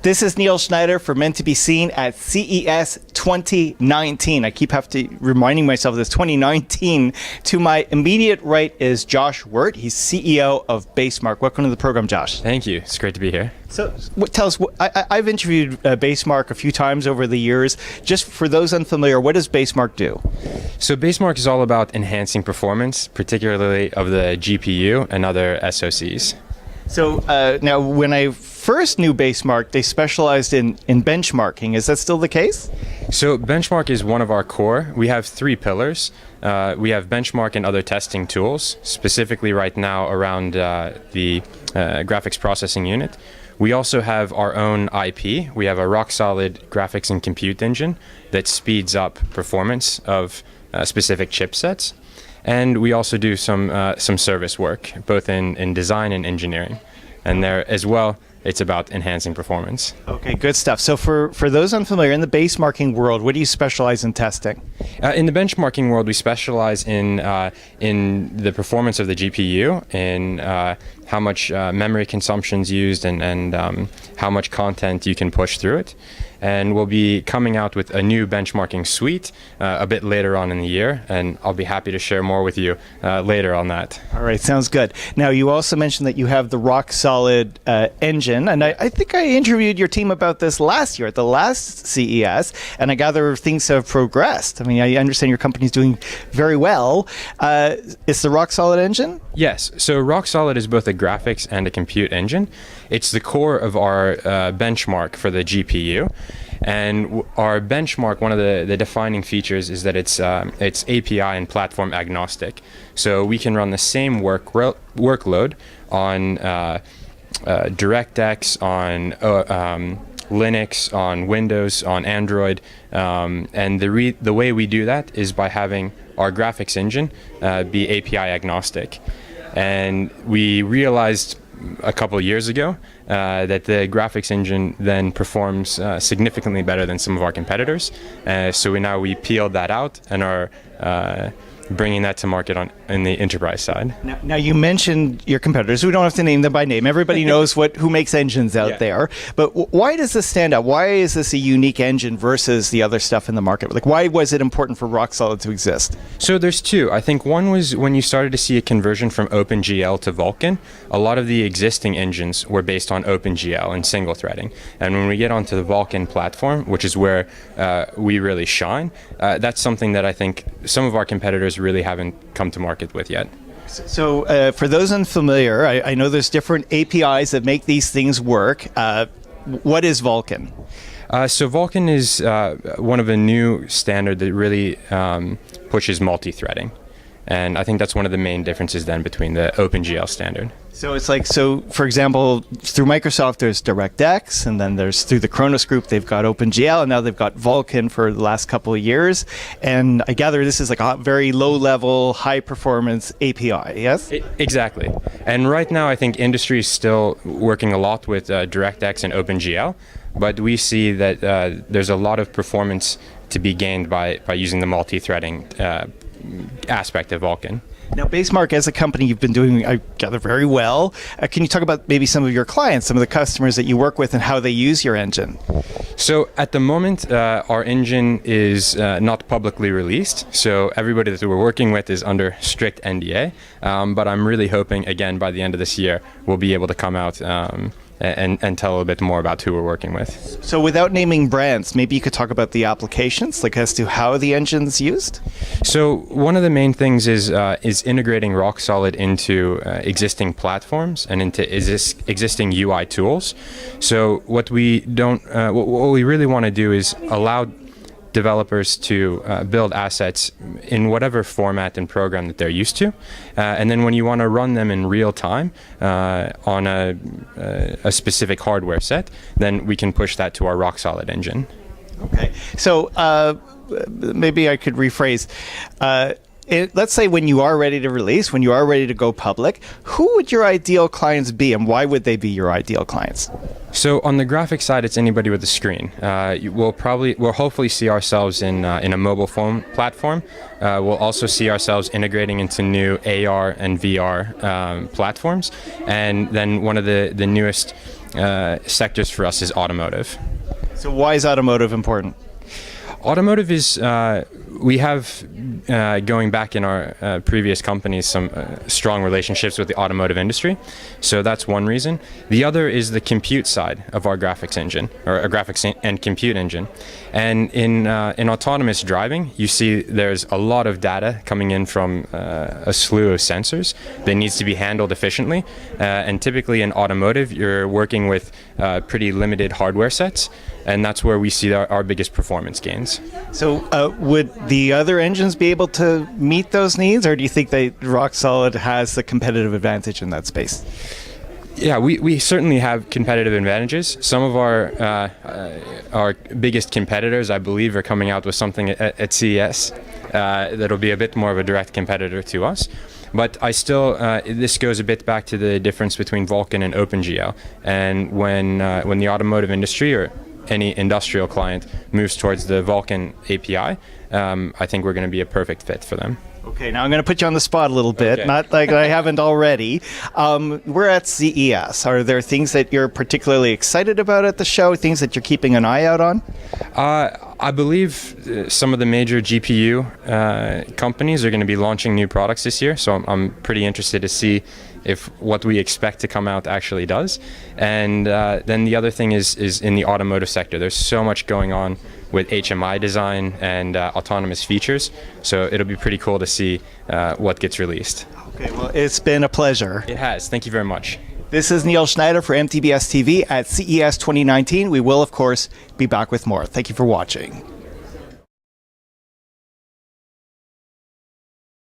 This is Neil Schneider from meant to be seen at CES 2019. I keep reminding myself of this, 2019. To my immediate right is Josh Wirt. He's CEO of Basemark. Welcome to the program, Josh. Thank you. It's great to be here. So tell us, I've interviewed Basemark a few times over the years. Just for those unfamiliar, what does Basemark do? So Basemark is all about enhancing performance, particularly of the GPU and other SoCs. So now, when I first knew Basemark, they specialized in benchmarking. Is that still the case? So benchmark is one of our core. We have three pillars. We have benchmark and other testing tools, specifically right now around the graphics processing unit. We also have our own IP. We have a RockSolid graphics and compute engine that speeds up performance of specific chipsets. And we also do some service work, both in design and engineering. And there as well, it's about enhancing performance. Okay, good stuff. So for those unfamiliar, in the benchmarking world, what do you specialize in testing? In the benchmarking world, we specialize in the performance of the GPU, in how much memory consumption is used, and how much content you can push through it. And we'll be coming out with a new benchmarking suite a bit later on in the year, and I'll be happy to share more with you later on that. All right, sounds good. Now, you also mentioned that you have the RockSolid Engine, and I think I interviewed your team about this last year at the last CES, and I gather things have progressed. I mean, I understand your company's doing very well. It's the RockSolid Engine? Yes, so RockSolid is both a graphics and a compute engine. It's the core of our benchmark for the GPU. And our benchmark, one of the defining features is that it's API and platform agnostic. So we can run the same workload on DirectX, on Linux, on Windows, on Android. And the way we do that is by having our graphics engine be API agnostic. And we realized a couple of years ago that the graphics engine then performs significantly better than some of our competitors. So we peeled that out and are bringing that to market in the enterprise side. Now you mentioned your competitors. We don't have to name them by name. Everybody knows who makes engines out there. But why does this stand out? Why is this a unique engine versus the other stuff in the market? Like, why was it important for RockSolid to exist? So there's two. I think one was when you started to see a conversion from OpenGL to Vulcan. A lot of the existing engines were based on OpenGL and single threading. And when we get onto the Vulcan platform, which is where we really shine, that's something that I think some of our competitors really haven't come to market with yet. So for those unfamiliar, I know there's different APIs that make these things work. What is Vulcan? So Vulcan is one of a new standard that really pushes multi-threading. And I think that's one of the main differences then between the OpenGL standard. So it's like, for example, through Microsoft, there's DirectX, and then there's through the Kronos group, they've got OpenGL, and now they've got Vulcan for the last couple of years. And I gather this is like a very low-level, high-performance API, yes? Exactly. And right now, I think industry is still working a lot with DirectX and OpenGL, but we see that there's a lot of performance to be gained by using the multi-threading aspect of Vulcan. Now, Basemark, as a company, you've been doing, I gather, very well. Can you talk about maybe some of your clients, some of the customers that you work with, and how they use your engine? So at the moment, our engine is not publicly released. So everybody that we're working with is under strict NDA. But I'm really hoping, again, by the end of this year, we'll be able to come out and tell a little bit more about who we're working with. So without naming brands, maybe you could talk about the applications, like as to how the engine's used? So one of the main things is integrating RockSolid into existing platforms and into existing UI tools. So what we really want to do is allow developers to build assets in whatever format and program that they're used to. And then when you want to run them in real time on a specific hardware set, then we can push that to our RockSolid engine. Okay. So maybe I could rephrase. let's say when you are ready to release, when you are ready to go public, who would your ideal clients be, and why would they be your ideal clients? So on the graphics side, it's anybody with a screen. We'll hopefully see ourselves in a mobile phone platform. We'll also see ourselves integrating into new AR and VR platforms. And then one of the newest sectors for us is automotive. So why is automotive important? Automotive is, we have, going back in our previous companies, some strong relationships with the automotive industry. So that's one reason. The other is the compute side of our graphics engine, or a graphics and compute engine. And in autonomous driving, you see there's a lot of data coming in from a slew of sensors that needs to be handled efficiently. And typically in automotive, you're working with pretty limited hardware sets. And that's where we see our biggest performance gains. So would the other engines be able to meet those needs, or do you think that RockSolid has the competitive advantage in that space? Yeah, we certainly have competitive advantages. Some of our biggest competitors, I believe, are coming out with something at CES that'll be a bit more of a direct competitor to us. But I still, this goes a bit back to the difference between Vulcan and OpenGL. And when the automotive industry or any industrial client moves towards the Vulcan API, I think we're going to be a perfect fit for them. Okay, now I'm going to put you on the spot a little bit, Okay. not like I haven't already. We're at CES. Are there things that you're particularly excited about at the show, things that you're keeping an eye out on? I believe some of the major GPU companies are going to be launching new products this year, so I'm pretty interested to see if what we expect to come out actually does. And then the other thing is in the automotive sector. There's so much going on with HMI design and autonomous features, so it'll be pretty cool to see what gets released. Okay, well, it's been a pleasure. It has. Thank you very much. This is Neil Schneider for MTBS-TV at CES 2019. We will, of course, be back with more. Thank you for watching.